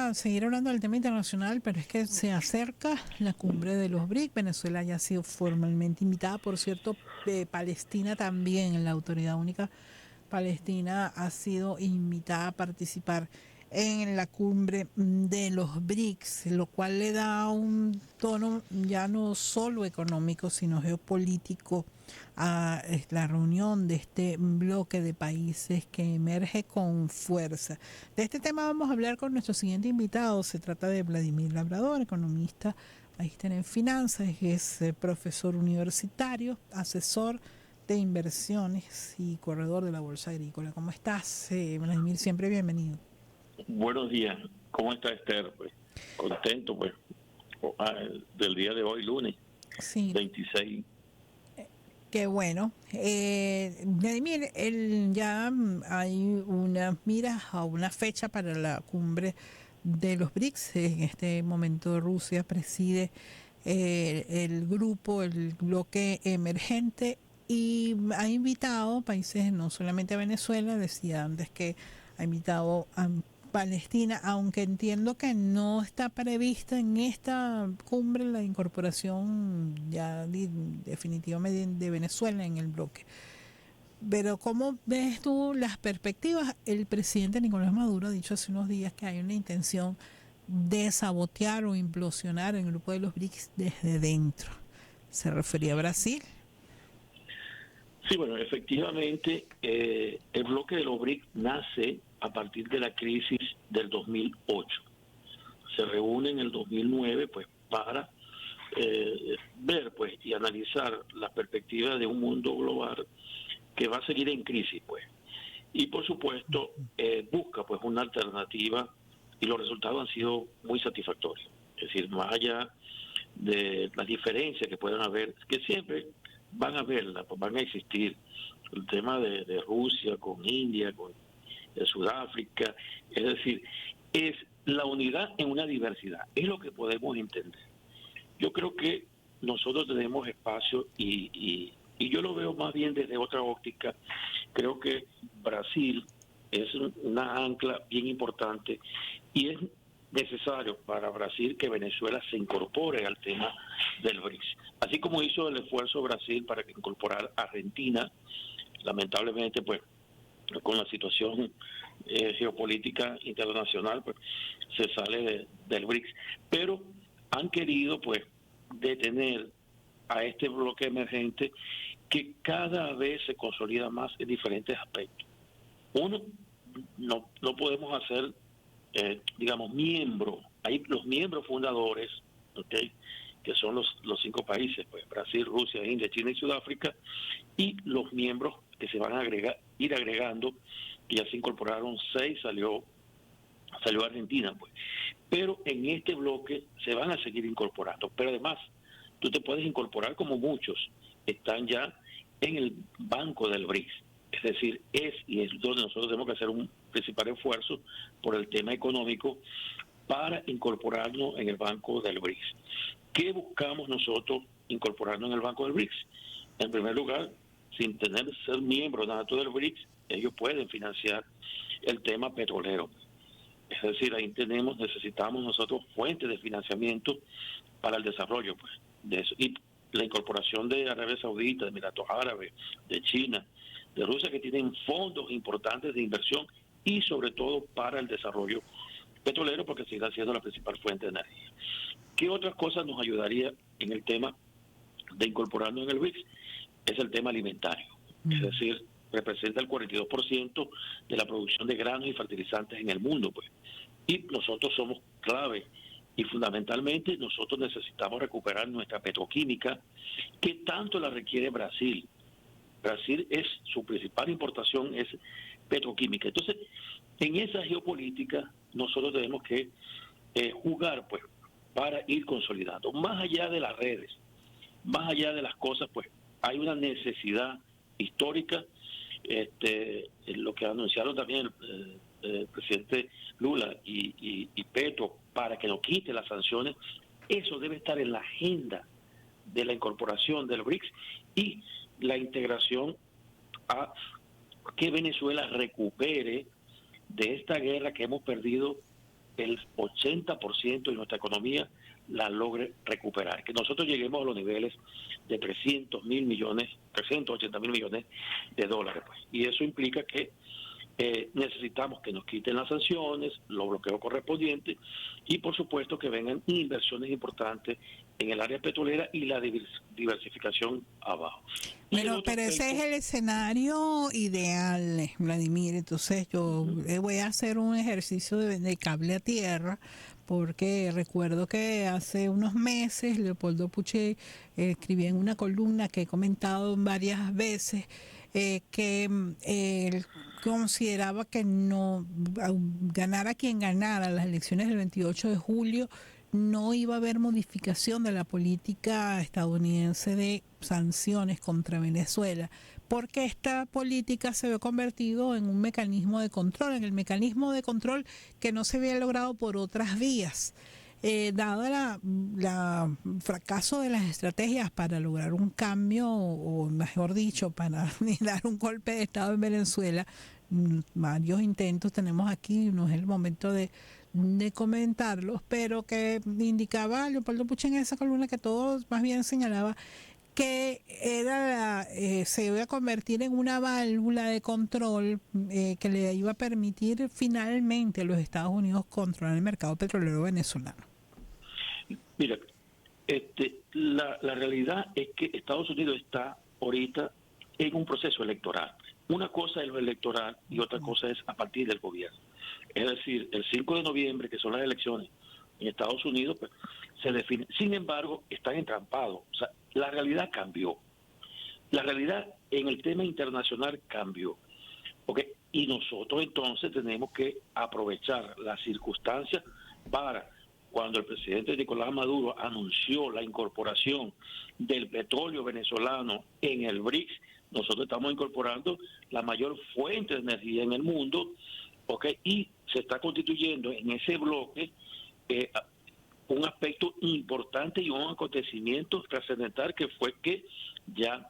a seguir hablando del tema internacional, pero es que se acerca la cumbre de los BRIC. Venezuela ya ha sido formalmente invitada, por cierto, Palestina también, la Autoridad Única Palestina ha sido invitada a participar en la cumbre de los BRICS, lo cual le da un tono ya no solo económico, sino geopolítico a la reunión de este bloque de países que emerge con fuerza. De este tema vamos a hablar con nuestro siguiente invitado. Se trata de Vladimir Labrador, economista, magíster en finanzas, es profesor universitario, asesor de inversiones y corredor de la Bolsa Agrícola. ¿Cómo estás, Vladimir? Siempre bienvenido. Buenos días. ¿Cómo está Esther? Pues contento pues del día de hoy, lunes Sí. 26. Qué bueno. Vladimir, ya hay unas miras a una fecha para la cumbre de los BRICS. En este momento Rusia preside el grupo, el bloque emergente, y ha invitado países, no solamente a Venezuela, decía antes que ha invitado a Palestina, aunque entiendo que no está prevista en esta cumbre la incorporación ya definitivamente de Venezuela en el bloque. Pero ¿cómo ves tú las perspectivas? El presidente Nicolás Maduro ha dicho hace unos días que hay una intención de sabotear o implosionar el grupo de los BRICS desde dentro. ¿Se refería a Brasil? Sí, bueno, efectivamente, el bloque de los BRICS nace a partir de la crisis del 2008. Se reúne en el 2009 pues para ver pues y analizar las perspectivas de un mundo global que va a seguir en crisis pues. Y por supuesto busca pues una alternativa, y los resultados han sido muy satisfactorios. Es decir, más allá de las diferencias que puedan haber, que siempre van a haberlas, pues van a existir. El tema de Rusia con India, con Sudáfrica, es decir, es la unidad en una diversidad, es lo que podemos entender. Yo creo que nosotros tenemos espacio y yo lo veo más bien desde otra óptica. Creo que Brasil es una ancla bien importante y es necesario para Brasil que Venezuela se incorpore al tema del BRICS. Así como hizo el esfuerzo Brasil para que incorporara Argentina, lamentablemente pues con la situación geopolítica internacional pues se sale del BRICS, pero han querido pues detener a este bloque emergente que cada vez se consolida más en diferentes aspectos. Uno, no podemos hacer, digamos, miembro. Hay los miembros fundadores, ¿okay?, que son los 5 países, pues Brasil, Rusia, India, China y Sudáfrica, y los miembros que se van a ir agregando, que ya se incorporaron 6, salió Argentina, pues. Pero en este bloque se van a seguir incorporando. Pero además, tú te puedes incorporar como muchos están ya en el banco del BRICS. Es decir, es donde nosotros tenemos que hacer un principal esfuerzo por el tema económico para incorporarnos en el banco del BRICS. ¿Qué buscamos nosotros incorporarnos en el banco del BRICS? En primer lugar, sin ser miembro nato del BRICS, ellos pueden financiar el tema petrolero. Es decir, ahí necesitamos nosotros fuentes de financiamiento para el desarrollo pues, de eso. Y la incorporación de Arabia Saudita, de Emiratos Árabes, de China, de Rusia, que tienen fondos importantes de inversión y sobre todo para el desarrollo petrolero, porque sigue siendo la principal fuente de energía. ¿Qué otras cosas nos ayudaría en el tema de incorporarnos en el BRICS? Es el tema alimentario. Es decir, representa el 42% de la producción de granos y fertilizantes en el mundo, pues. Y nosotros somos clave y fundamentalmente nosotros necesitamos recuperar nuestra petroquímica, que tanto la requiere Brasil. Brasil su principal importación es petroquímica. Entonces, en esa geopolítica nosotros tenemos que jugar pues para ir consolidando. Más allá de las redes, más allá de las cosas, pues hay una necesidad histórica. Lo que anunciaron también el presidente Lula y Petro para que nos quite las sanciones, eso debe estar en la agenda de la incorporación del BRICS y la integración a que Venezuela recupere de esta guerra que hemos perdido el 80% de nuestra economía la logre recuperar, que nosotros lleguemos a los niveles de 300.000 millones, 380.000 millones de dólares, pues. Y eso implica que necesitamos que nos quiten las sanciones, los bloqueos correspondientes y por supuesto que vengan inversiones importantes en el área petrolera y la diversificación abajo. Bueno, pero ese es el escenario ideal, Vladimir. Entonces yo voy a hacer un ejercicio de cable a tierra, porque recuerdo que hace unos meses Leopoldo Puche escribía en una columna que he comentado varias veces que él consideraba que no ganara quien ganara las elecciones del 28 de julio, no iba a haber modificación de la política estadounidense de sanciones contra Venezuela, porque esta política se había convertido en un mecanismo de control, en el mecanismo de control que no se había logrado por otras vías. Dado la fracaso de las estrategias para lograr un cambio, o mejor dicho, para dar un golpe de Estado en Venezuela, varios intentos tenemos aquí, no es el momento de comentarlos, pero que indicaba Leopoldo Puche en esa columna que todo más bien señalaba que se iba a convertir en una válvula de control que le iba a permitir finalmente a los Estados Unidos controlar el mercado petrolero venezolano. Mira, la realidad es que Estados Unidos está ahorita en un proceso electoral. Una cosa es lo electoral y otra cosa es a partir del gobierno. Es decir, el 5 de noviembre, que son las elecciones en Estados Unidos, pues, se define. Sin embargo, están entrampados. O sea, la realidad cambió. La realidad en el tema internacional cambió. ¿Okay? Y nosotros entonces tenemos que aprovechar las circunstancias para, cuando el presidente Nicolás Maduro anunció la incorporación del petróleo venezolano en el BRICS, nosotros estamos incorporando la mayor fuente de energía en el mundo, ¿okay? Y se está constituyendo en ese bloque un aspecto importante y un acontecimiento trascendental, que fue que ya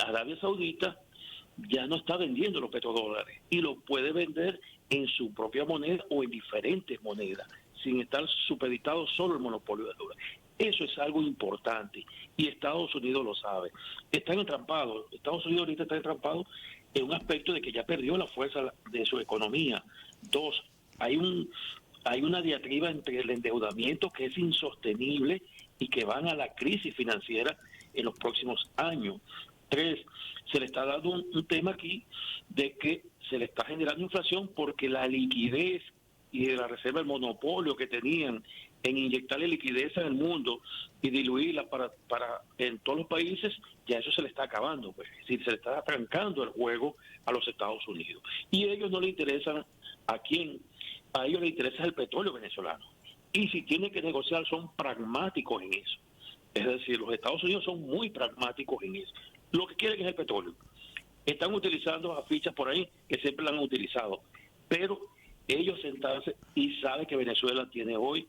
Arabia Saudita ya no está vendiendo los petrodólares y lo puede vender en su propia moneda o en diferentes monedas, sin estar supeditado solo al monopolio del dólar. Eso es algo importante y Estados Unidos lo sabe. Están entrampados. Estados Unidos ahorita está entrampado en un aspecto de que ya perdió la fuerza de su economía. Dos, hay una diatriba entre el endeudamiento que es insostenible y que van a la crisis financiera en los próximos años. Tres, se le está dando un tema aquí de que se le está generando inflación porque la liquidez y de la reserva, el monopolio que tenían en inyectarle liquidez en el mundo y diluirla para en todos los países, ya eso se le está acabando, pues. Es decir, se le está arrancando el juego a los Estados Unidos. Y a ellos no les interesan a quién, a ellos les interesa el petróleo venezolano. Y si tienen que negociar, son pragmáticos en eso. Es decir, los Estados Unidos son muy pragmáticos en eso. Lo que quieren es el petróleo. Están utilizando a fichas por ahí que siempre la han utilizado, pero ellos sentarse y saben que Venezuela tiene hoy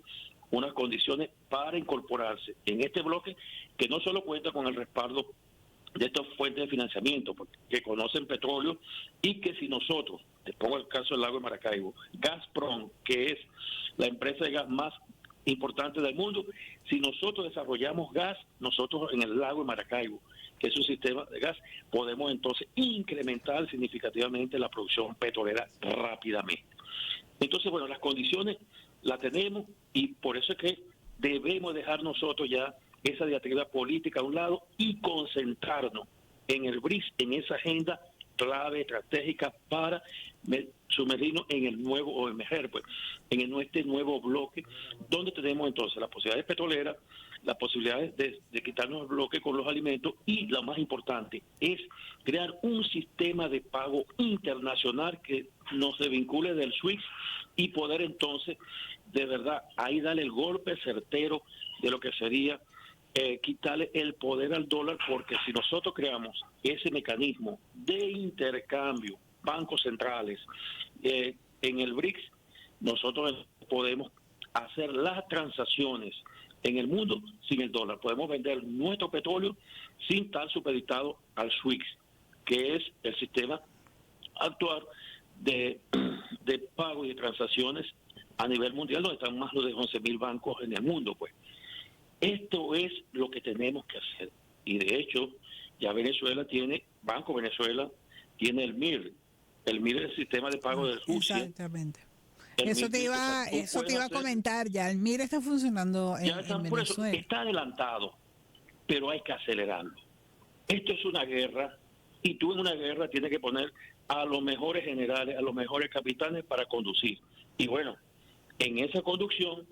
unas condiciones para incorporarse en este bloque, que no solo cuenta con el respaldo de estas fuentes de financiamiento, que conocen petróleo, y que si nosotros, te pongo el caso del lago de Maracaibo, Gazprom, que es la empresa de gas más importante del mundo, si nosotros desarrollamos gas, nosotros en el lago de Maracaibo, que es un sistema de gas, podemos entonces incrementar significativamente la producción petrolera rápidamente. Entonces, bueno, las condiciones las tenemos y por eso es que debemos dejar nosotros ya esa diatriba política a un lado y concentrarnos en el BRICS, en esa agenda clave, estratégica para sumergirnos en el nuevo, o emerger, pues, este nuevo bloque, donde tenemos entonces las posibilidades petroleras, las posibilidades de quitarnos el bloque con los alimentos y lo más importante es crear un sistema de pago internacional que no se vincule del SWIFT y poder entonces de verdad ahí darle el golpe certero de lo que sería quitarle el poder al dólar, porque si nosotros creamos ese mecanismo de intercambio, bancos centrales, en el BRICS, nosotros podemos hacer las transacciones en el mundo sin el dólar. Podemos vender nuestro petróleo sin estar supeditado al SWIFT, que es el sistema actual de pago y de transacciones a nivel mundial, donde están más de 11.000 bancos en el mundo. Pues esto es lo que tenemos que hacer. Y de hecho, ya Venezuela tiene, Banco Venezuela tiene el MIR. El MIR es el sistema de pago de Rusia. Exactamente. El Eso MIR, te o sea, iba, tú eso te puedes iba a hacer, comentar ya. El MIR está funcionando ya en están, por eso, Venezuela. está adelantado, pero hay que acelerarlo. Esto es una guerra, y tú en una guerra tienes que poner a los mejores generales, a los mejores capitanes para conducir. Y bueno, en esa conducción,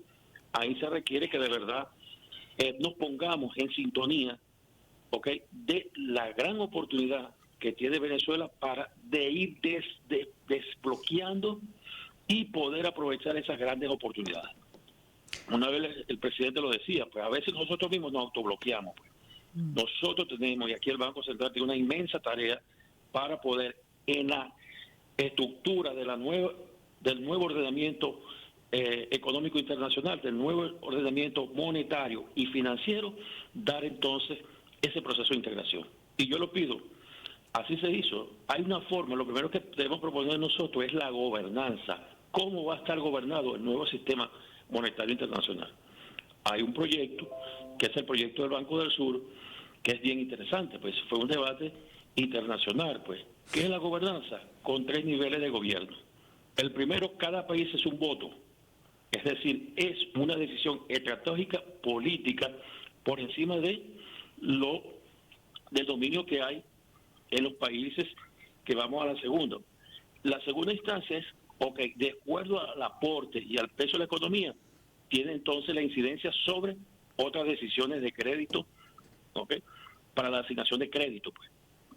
ahí se requiere que de verdad nos pongamos en sintonía, ¿ok?, de la gran oportunidad que tiene Venezuela para de ir desbloqueando y poder aprovechar esas grandes oportunidades. Una vez el presidente lo decía, pues a veces nosotros mismos nos autobloqueamos. Pues. Nosotros tenemos, y aquí el Banco Central tiene una inmensa tarea para poder, en la estructura de del nuevo ordenamiento económico internacional, del nuevo ordenamiento monetario y financiero, dar entonces ese proceso de integración. Y yo lo pido, así se hizo. Hay una forma, lo primero que debemos proponer nosotros es la gobernanza. ¿Cómo va a estar gobernado el nuevo sistema monetario internacional? Hay un proyecto, que es el proyecto del Banco del Sur, que es bien interesante, pues fue un debate internacional, pues. ¿Qué es la gobernanza? Con 3 niveles de gobierno. El primero, cada país es un voto, es decir, es una decisión estratégica, política, por encima del dominio que hay en los países que vamos a la segunda. La segunda instancia es, ok, de acuerdo al aporte y al peso de la economía, tiene entonces la incidencia sobre otras decisiones de crédito, ok, para la asignación de crédito, pues.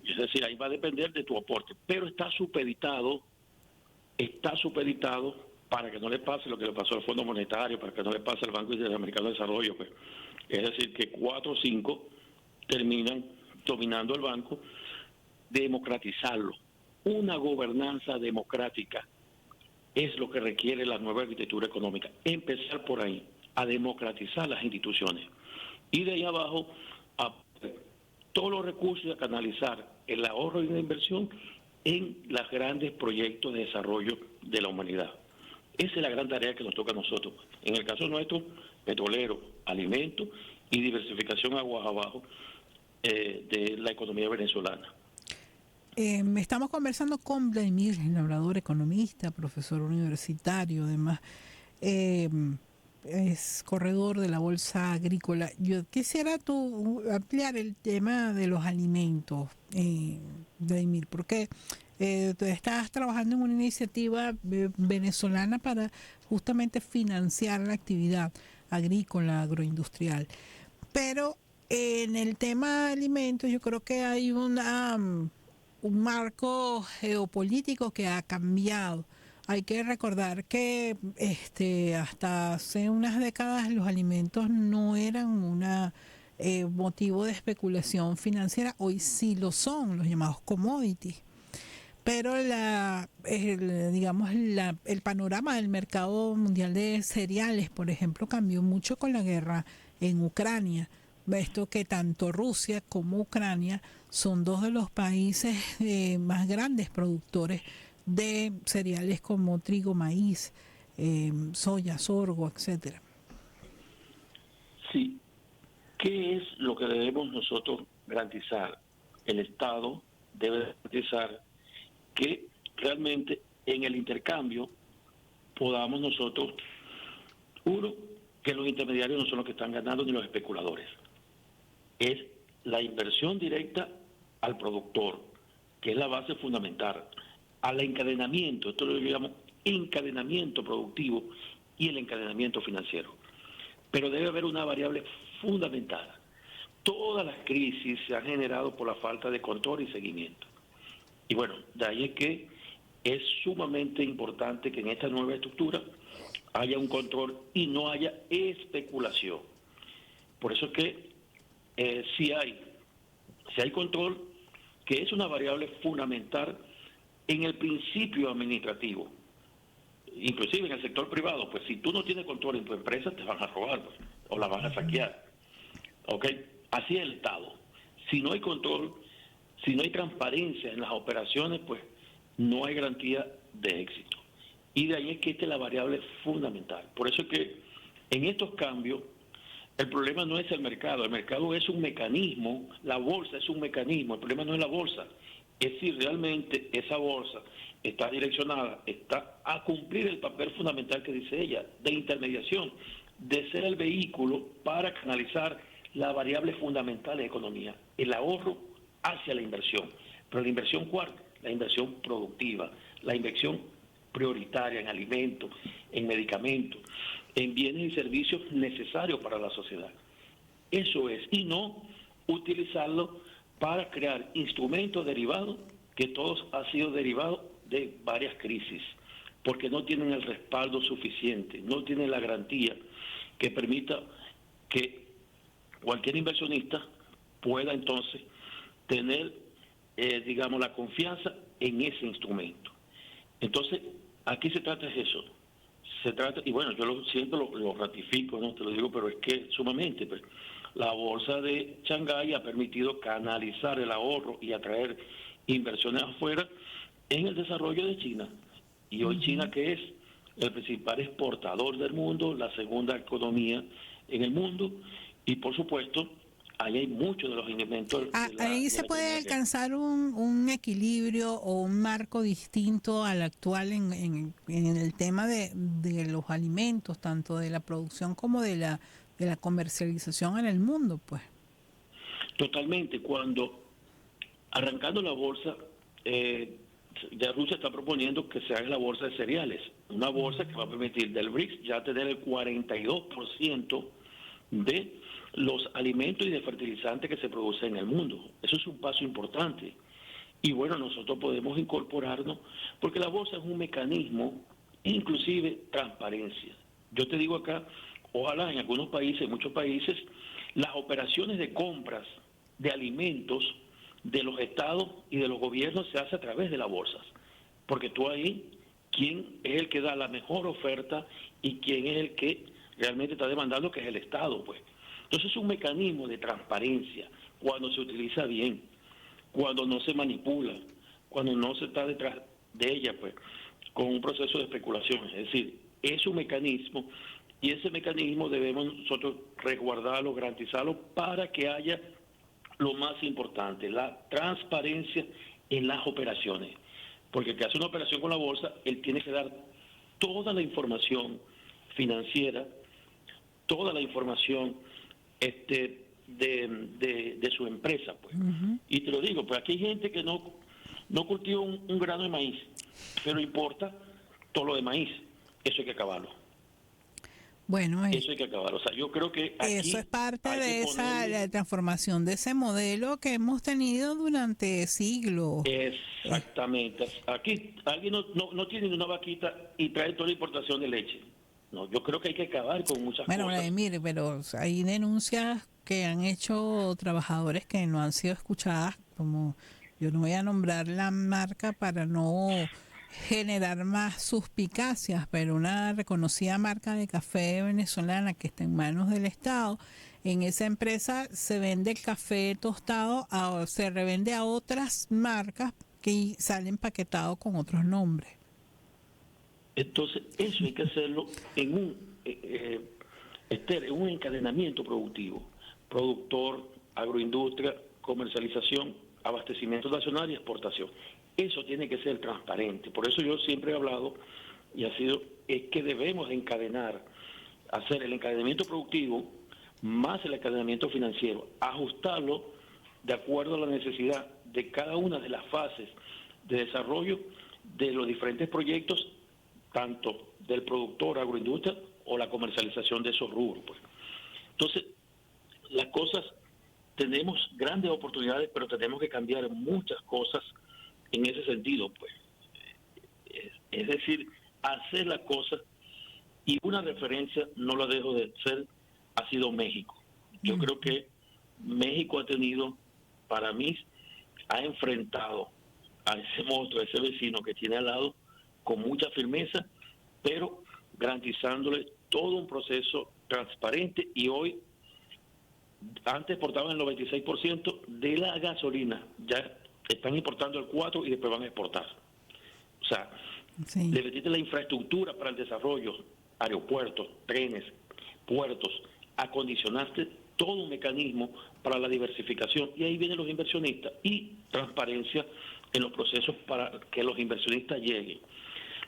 Es decir, ahí va a depender de tu aporte, pero está supeditado para que no le pase lo que le pasó al Fondo Monetario, para que no le pase al Banco Interamericano de Desarrollo, pues. Es decir, que 4 o 5 terminan dominando el banco. Democratizarlo. Una gobernanza democrática es lo que requiere la nueva arquitectura económica. Empezar por ahí, a democratizar las instituciones. Y de ahí abajo, a todos los recursos a canalizar el ahorro y la inversión en los grandes proyectos de desarrollo de la humanidad. Esa es la gran tarea que nos toca a nosotros. En el caso nuestro, petrolero, alimentos y diversificación aguas abajo de la economía venezolana. Estamos conversando con Vladimir Labrador, economista, profesor universitario, además es corredor de la Bolsa Agrícola. Yo quisiera tú ampliar el tema de los alimentos, Vladimir, porque tú estás trabajando en una iniciativa venezolana para justamente financiar la actividad agrícola, agroindustrial. Pero en el tema de alimentos yo creo que hay un marco geopolítico que ha cambiado. Hay que recordar que hasta hace unas décadas los alimentos no eran un motivo de especulación financiera. Hoy sí lo son, los llamados commodities. Pero el panorama del mercado mundial de cereales, por ejemplo, cambió mucho con la guerra en Ucrania. Esto que tanto Rusia como Ucrania son dos de los países más grandes productores de cereales como trigo, maíz, soya, sorgo, etcétera. Sí. ¿Qué es lo que debemos nosotros garantizar? El Estado debe garantizar que realmente en el intercambio podamos nosotros, uno, que los intermediarios no son los que están ganando ni los especuladores. Es la inversión directa al productor, que es la base fundamental, al encadenamiento, esto lo llamamos encadenamiento productivo y el encadenamiento financiero. Pero debe haber una variable fundamental. Todas las crisis se han generado por la falta de control y seguimiento. Y bueno, de ahí es que es sumamente importante que en esta nueva estructura haya un control y no haya especulación. Por eso es que si hay control, que es una variable fundamental en el principio administrativo, inclusive en el sector privado, pues si tú no tienes control en tu empresa te van a robar, pues, o la van a saquear. ¿Ok? Así es el Estado. Si no hay control, si no hay transparencia en las operaciones, pues no hay garantía de éxito. Y de ahí es que esta es la variable fundamental. Por eso es que en estos cambios el problema no es el mercado es un mecanismo, la bolsa es un mecanismo, el problema no es la bolsa, es si realmente esa bolsa está direccionada, está a cumplir el papel fundamental que dice ella, de intermediación, de ser el vehículo para canalizar la variable fundamental de la economía, el ahorro hacia la inversión. Pero la inversión cuál? La inversión productiva, la inversión prioritaria en alimentos, en medicamentos, en bienes y servicios necesarios para la sociedad. Eso es, y no utilizarlo para crear instrumentos derivados, que todos han sido derivados de varias crisis, porque no tienen el respaldo suficiente, no tienen la garantía que permita que cualquier inversionista pueda entonces tener, digamos, la confianza en ese instrumento. Entonces, aquí se trata de eso. Se trata, y bueno, yo siempre lo ratifico, no te lo digo, pero es que sumamente, pues, la bolsa de Shanghái ha permitido canalizar el ahorro y atraer inversiones afuera en el desarrollo de China. Y hoy China, que es el principal exportador del mundo, la segunda economía en el mundo, y por supuesto, ahí hay muchos de los elementos Ahí se puede alcanzar un equilibrio o un marco distinto al actual en el tema de los alimentos, tanto de la producción como de la comercialización en el mundo, pues. Totalmente. Cuando arrancando la bolsa, ya Rusia está proponiendo que se haga la bolsa de cereales, una bolsa que va a permitir del BRICS ya tener el 42% de los alimentos y de fertilizantes que se producen en el mundo. Eso es un paso importante. Y bueno, nosotros podemos incorporarnos, porque la bolsa es un mecanismo, inclusive transparencia. Yo te digo acá, ojalá en algunos países, en muchos países, las operaciones de compras de alimentos de los estados y de los gobiernos se hace a través de las bolsas. Porque tú ahí, ¿quién es el que da la mejor oferta y quién es el que realmente está demandando, que es el Estado, pues? Entonces es un mecanismo de transparencia cuando se utiliza bien, cuando no se manipula, cuando no se está detrás de ella, pues, con un proceso de especulación. Es decir, es un mecanismo y ese mecanismo debemos nosotros resguardarlo, garantizarlo para que haya lo más importante, la transparencia en las operaciones. Porque el que hace una operación con la bolsa, él tiene que dar toda la información financiera, toda la información de su empresa, pues. Y te lo digo, pues aquí hay gente que no cultiva un grano de maíz, pero importa todo lo de maíz. Eso hay que acabarlo. Bueno, eso hay que acabarlo. O sea, yo creo que aquí eso es parte de esa ponerle... la transformación de ese modelo que hemos tenido durante siglos. Exactamente. Aquí alguien no tiene ni una vaquita y trae toda la importación de leche. No, yo creo que hay que acabar con muchas Bueno, cosas. Vladimir, pero hay denuncias que han hecho trabajadores que no han sido escuchadas, como yo no voy a nombrar la marca para no generar más suspicacias, pero una reconocida marca de café venezolana que está en manos del Estado, en esa empresa se vende café tostado, se revende a otras marcas que salen empaquetados con otros nombres. Entonces, eso hay que hacerlo en un encadenamiento productivo. Productor, agroindustria, comercialización, abastecimiento nacional y exportación. Eso tiene que ser transparente. Por eso yo siempre he hablado, es que debemos encadenar, hacer el encadenamiento productivo más el encadenamiento financiero, ajustarlo de acuerdo a la necesidad de cada una de las fases de desarrollo de los diferentes proyectos, tanto del productor agroindustria o la comercialización de esos rubros, pues. Entonces, las cosas, tenemos grandes oportunidades, pero tenemos que cambiar muchas cosas en ese sentido, pues. Es decir, hacer las cosas, y una referencia, no la dejo de ser, ha sido México. Yo creo que México ha tenido, para mí, ha enfrentado a ese monstruo, a ese vecino que tiene al lado, con mucha firmeza, pero garantizándole todo un proceso transparente. Y hoy, antes exportaban el 96% de la gasolina, ya están importando el 4% y después van a exportar. O sea, Sí. Le metiste la infraestructura para el desarrollo, aeropuertos, trenes, puertos, acondicionaste todo un mecanismo para la diversificación y ahí vienen los inversionistas y transparencia en los procesos para que los inversionistas lleguen.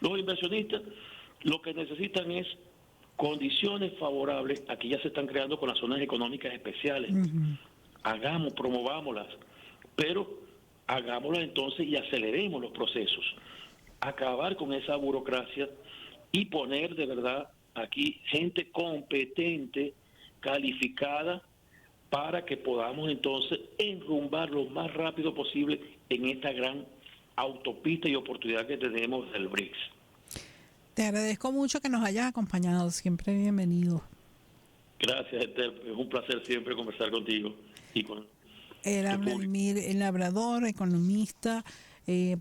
Los inversionistas lo que necesitan es condiciones favorables, aquí ya se están creando con las zonas económicas especiales. Hagamos, promovámoslas, pero hagámoslas entonces y aceleremos los procesos. Acabar con esa burocracia y poner de verdad aquí gente competente, calificada, para que podamos entonces enrumbar lo más rápido posible en esta gran autopista y oportunidad que tenemos del BRICS. Te agradezco mucho que nos hayas acompañado, siempre bienvenido. Gracias, Esther. Es un placer siempre conversar contigo y con Era tu público. Vladimir Labrador, economista,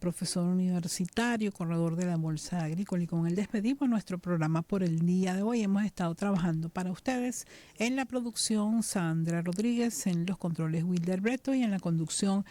profesor universitario, corredor de la Bolsa Agrícola, y con él despedimos nuestro programa por el día de hoy. Hemos estado trabajando para ustedes en la producción Sandra Rodríguez, en los controles Wilder Breto y en la conducción